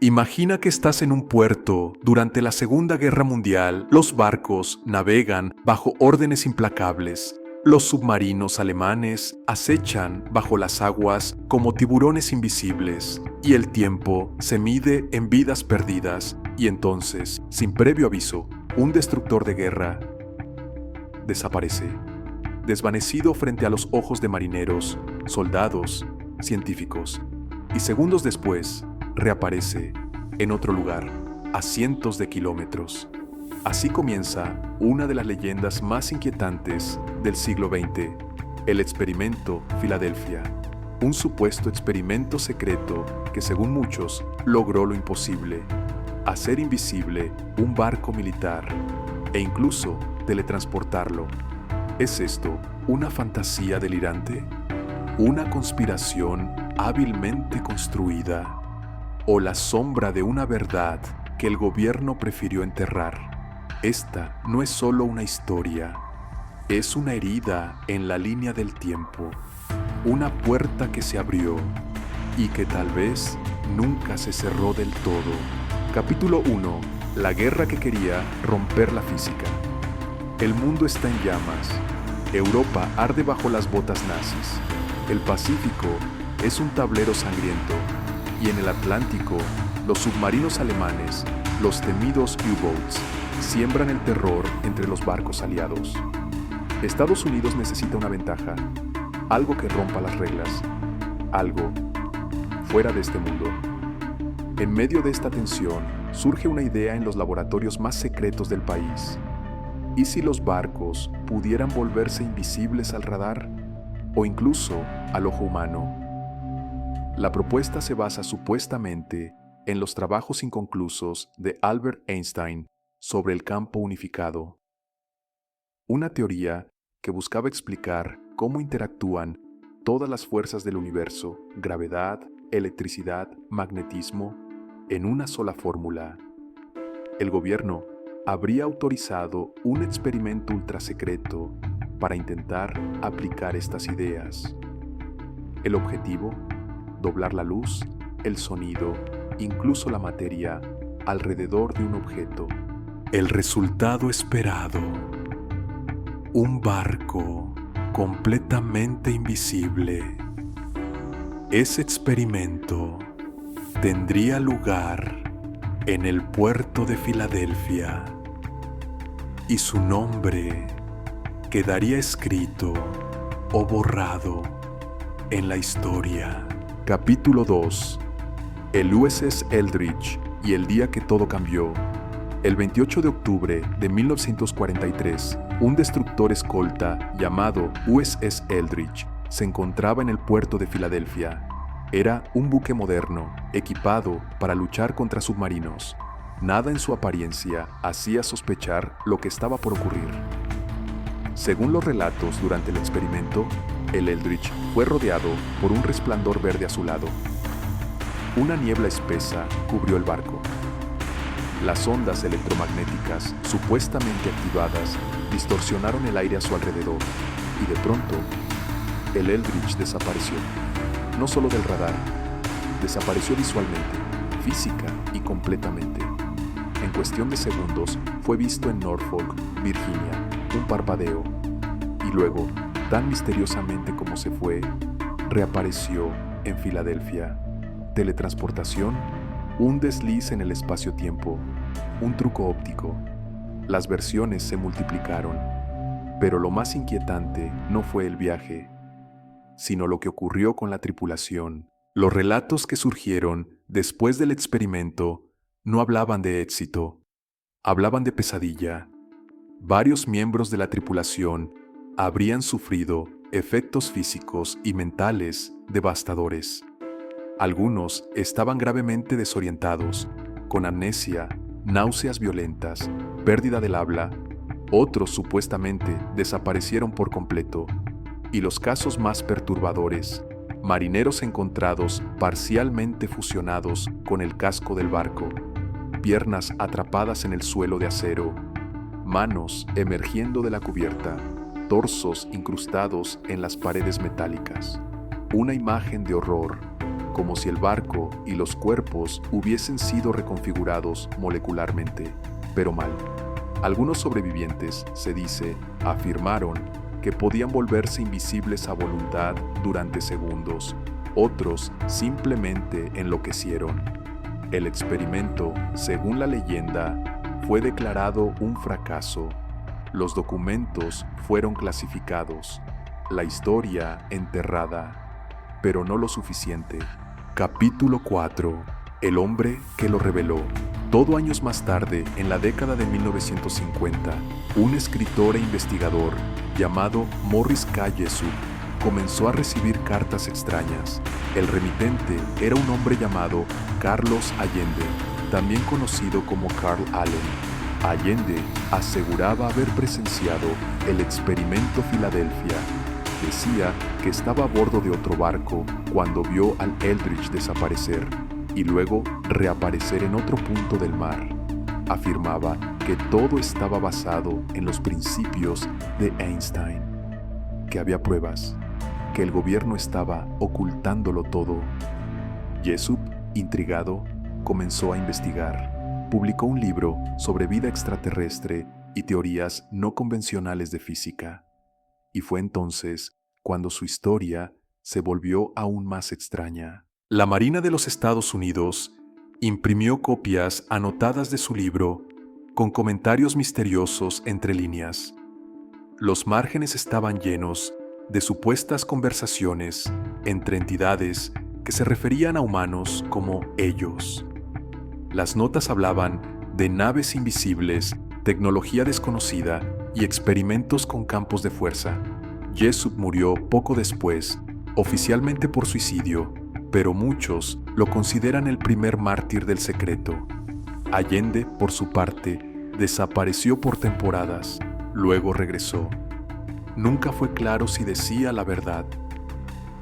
Imagina que estás en un puerto. Durante la Segunda Guerra Mundial, los barcos navegan bajo órdenes implacables. Los submarinos alemanes acechan bajo las aguas como tiburones invisibles, y el tiempo se mide en vidas perdidas. Y entonces, sin previo aviso, un destructor de guerra desaparece, desvanecido frente a los ojos de marineros, soldados, científicos, y segundos después, reaparece en otro lugar, a cientos de kilómetros. Así comienza una de las leyendas más inquietantes del siglo XX, el experimento Filadelfia, un supuesto experimento secreto que, según muchos, logró lo imposible: hacer invisible un barco militar e incluso teletransportarlo. ¿Es esto una fantasía delirante? ¿Una conspiración hábilmente construida? ¿O la sombra de una verdad que el gobierno prefirió enterrar? Esta no es solo una historia, es una herida en la línea del tiempo, una puerta que se abrió y que tal vez nunca se cerró del todo. Capítulo 1. La guerra que quería romper la física. El mundo está en llamas. Europa arde bajo las botas nazis. El Pacífico es un tablero sangriento. Y en el Atlántico, los submarinos alemanes, los temidos U-Boats, siembran el terror entre los barcos aliados. Estados Unidos necesita una ventaja, algo que rompa las reglas, algo fuera de este mundo. En medio de esta tensión, surge una idea en los laboratorios más secretos del país. ¿Y si los barcos pudieran volverse invisibles al radar o incluso al ojo humano? La propuesta se basa supuestamente en los trabajos inconclusos de Albert Einstein sobre el campo unificado, una teoría que buscaba explicar cómo interactúan todas las fuerzas del universo, gravedad, electricidad, magnetismo, en una sola fórmula. El gobierno habría autorizado un experimento ultrasecreto para intentar aplicar estas ideas. El objetivo: doblar la luz, el sonido, incluso la materia, alrededor de un objeto. El resultado esperado: un barco completamente invisible. Ese experimento tendría lugar en el puerto de Filadelfia y su nombre quedaría escrito o borrado en la historia. Capítulo 2. El USS Eldridge y el día que todo cambió. El 28 de octubre de 1943, un destructor escolta llamado USS Eldridge se encontraba en el puerto de Filadelfia. Era un buque moderno, equipado para luchar contra submarinos. Nada en su apariencia hacía sospechar lo que estaba por ocurrir. Según los relatos durante el experimento, el Eldridge fue rodeado por un resplandor verde azulado. Una niebla espesa cubrió el barco. Las ondas electromagnéticas, supuestamente activadas, distorsionaron el aire a su alrededor, y de pronto, el Eldridge desapareció. No solo del radar, desapareció visualmente, física y completamente. En cuestión de segundos, fue visto en Norfolk, Virginia, un parpadeo, y luego, tan misteriosamente como se fue, reapareció en Filadelfia. Teletransportación, un desliz en el espacio-tiempo, un truco óptico. Las versiones se multiplicaron, pero lo más inquietante no fue el viaje, sino lo que ocurrió con la tripulación. Los relatos que surgieron después del experimento no hablaban de éxito, hablaban de pesadilla. Varios miembros de la tripulación habrían sufrido efectos físicos y mentales devastadores. Algunos estaban gravemente desorientados, con amnesia, náuseas violentas, pérdida del habla. Otros supuestamente desaparecieron por completo. Y los casos más perturbadores: marineros encontrados parcialmente fusionados con el casco del barco, piernas atrapadas en el suelo de acero, manos emergiendo de la cubierta, torsos incrustados en las paredes metálicas. Una imagen de horror, como si el barco y los cuerpos hubiesen sido reconfigurados molecularmente, pero mal. Algunos sobrevivientes, se dice, afirmaron que podían volverse invisibles a voluntad durante segundos. Otros simplemente enloquecieron. El experimento, según la leyenda, fue declarado un fracaso. Los documentos fueron clasificados, la historia enterrada, pero no lo suficiente. Capítulo 4. El hombre que lo reveló. Todo años más tarde, en la década de 1950, un escritor e investigador llamado Morris K. Jessup comenzó a recibir cartas extrañas. El remitente era un hombre llamado Carlos Allende, también conocido como Carl Allen. Allende aseguraba haber presenciado el experimento Filadelfia. Decía que estaba a bordo de otro barco cuando vio al Eldridge desaparecer y luego reaparecer en otro punto del mar. Afirmaba que todo estaba basado en los principios de Einstein, que había pruebas, que el gobierno estaba ocultándolo todo. Jessup, intrigado, comenzó a investigar. Publicó un libro sobre vida extraterrestre y teorías no convencionales de física. Y fue entonces cuando su historia se volvió aún más extraña. La Marina de los Estados Unidos imprimió copias anotadas de su libro con comentarios misteriosos entre líneas. Los márgenes estaban llenos de supuestas conversaciones entre entidades que se referían a humanos como ellos. Las notas hablaban de naves invisibles, tecnología desconocida y experimentos con campos de fuerza. Jessup murió poco después, oficialmente por suicidio, pero muchos lo consideran el primer mártir del secreto. Allende, por su parte, desapareció por temporadas, luego regresó. Nunca fue claro si decía la verdad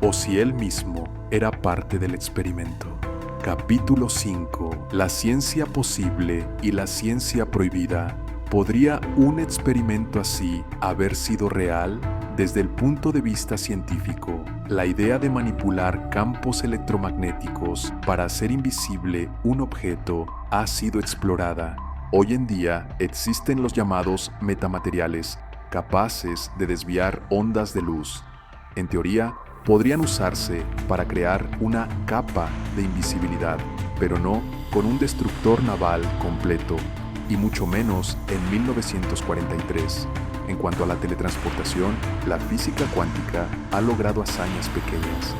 o si él mismo era parte del experimento. Capítulo 5. La ciencia posible y la ciencia prohibida. ¿Podría un experimento así haber sido real? Desde el punto de vista científico, la idea de manipular campos electromagnéticos para hacer invisible un objeto ha sido explorada. Hoy en día existen los llamados metamateriales, capaces de desviar ondas de luz. En teoría, podrían usarse para crear una capa de invisibilidad, pero no con un destructor naval completo, y mucho menos en 1943. En cuanto a la teletransportación, la física cuántica ha logrado hazañas pequeñas.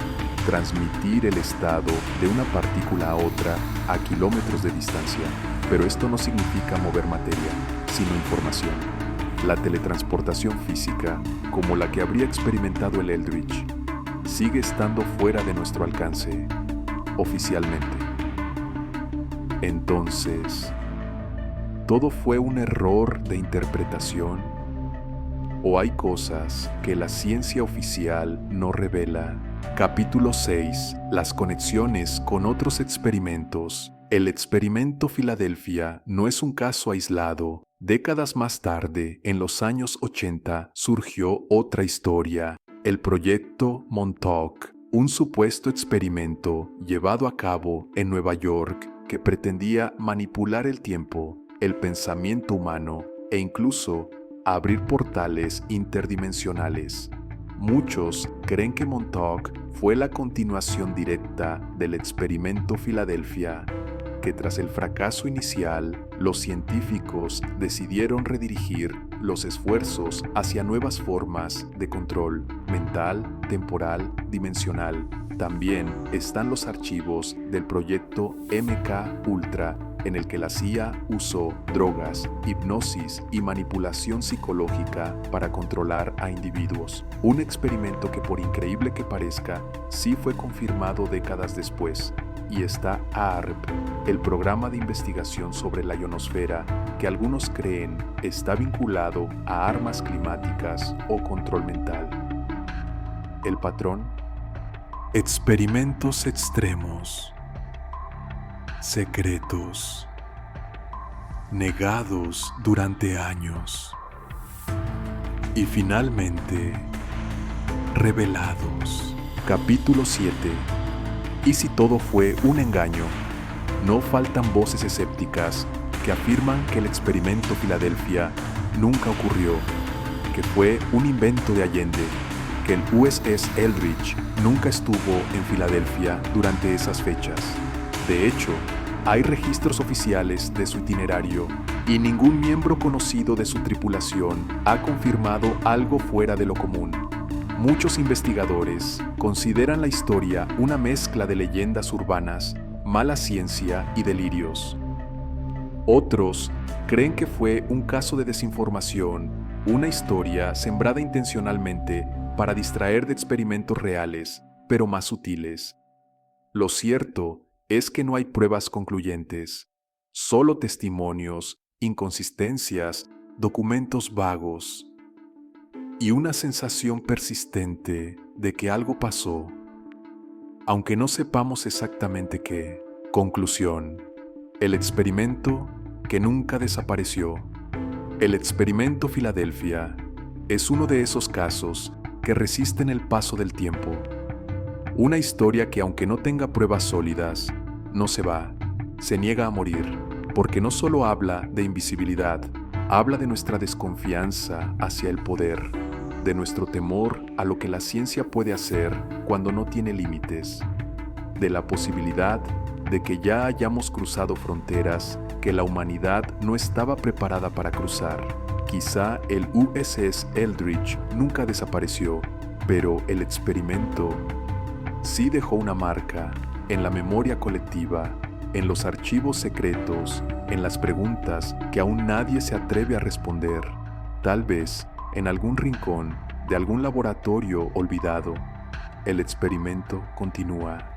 Transmitir el estado de una partícula a otra a kilómetros de distancia, pero esto no significa mover materia, sino información. La teletransportación física, como la que habría experimentado el Eldridge, sigue estando fuera de nuestro alcance, oficialmente. Entonces, ¿todo fue un error de interpretación? ¿O hay cosas que la ciencia oficial no revela? Capítulo 6. Las conexiones con otros experimentos. El experimento Filadelfia no es un caso aislado. Décadas más tarde, en los años 80, surgió otra historia. El proyecto Montauk, un supuesto experimento llevado a cabo en Nueva York que pretendía manipular el tiempo, el pensamiento humano e incluso abrir portales interdimensionales. Muchos creen que Montauk fue la continuación directa del experimento Filadelfia, que tras el fracaso inicial, los científicos decidieron redirigir los esfuerzos hacia nuevas formas de control mental, temporal, dimensional. También están los archivos del proyecto MK Ultra, en el que la CIA usó drogas, hipnosis y manipulación psicológica para controlar a individuos. Un experimento que, por increíble que parezca, sí fue confirmado décadas después. Y está ARP, el programa de investigación sobre la ionosfera, que algunos creen está vinculado a armas climáticas o control mental. El patrón: experimentos extremos, secretos, negados durante años y finalmente revelados. Capítulo 7. ¿Y si todo fue un engaño? No faltan voces escépticas que afirman que el experimento Filadelfia nunca ocurrió, que fue un invento de Allende, que el USS Eldridge nunca estuvo en Filadelfia durante esas fechas. De hecho, hay registros oficiales de su itinerario y ningún miembro conocido de su tripulación ha confirmado algo fuera de lo común. Muchos investigadores consideran la historia una mezcla de leyendas urbanas, mala ciencia y delirios. Otros creen que fue un caso de desinformación, una historia sembrada intencionalmente para distraer de experimentos reales, pero más sutiles. Lo cierto es que no hay pruebas concluyentes, solo testimonios, inconsistencias, documentos vagos y una sensación persistente de que algo pasó, aunque no sepamos exactamente qué. Conclusión: el experimento que nunca desapareció. El experimento Filadelfia es uno de esos casos que resisten el paso del tiempo. Una historia que, aunque no tenga pruebas sólidas, no se va, se niega a morir, porque no solo habla de invisibilidad, habla de nuestra desconfianza hacia el poder, de nuestro temor a lo que la ciencia puede hacer cuando no tiene límites, de la posibilidad de que ya hayamos cruzado fronteras que la humanidad no estaba preparada para cruzar. Quizá el USS Eldridge nunca desapareció, pero el experimento sí dejó una marca en la memoria colectiva, en los archivos secretos, en las preguntas que aún nadie se atreve a responder. Tal vez en algún rincón de algún laboratorio olvidado, el experimento continúa.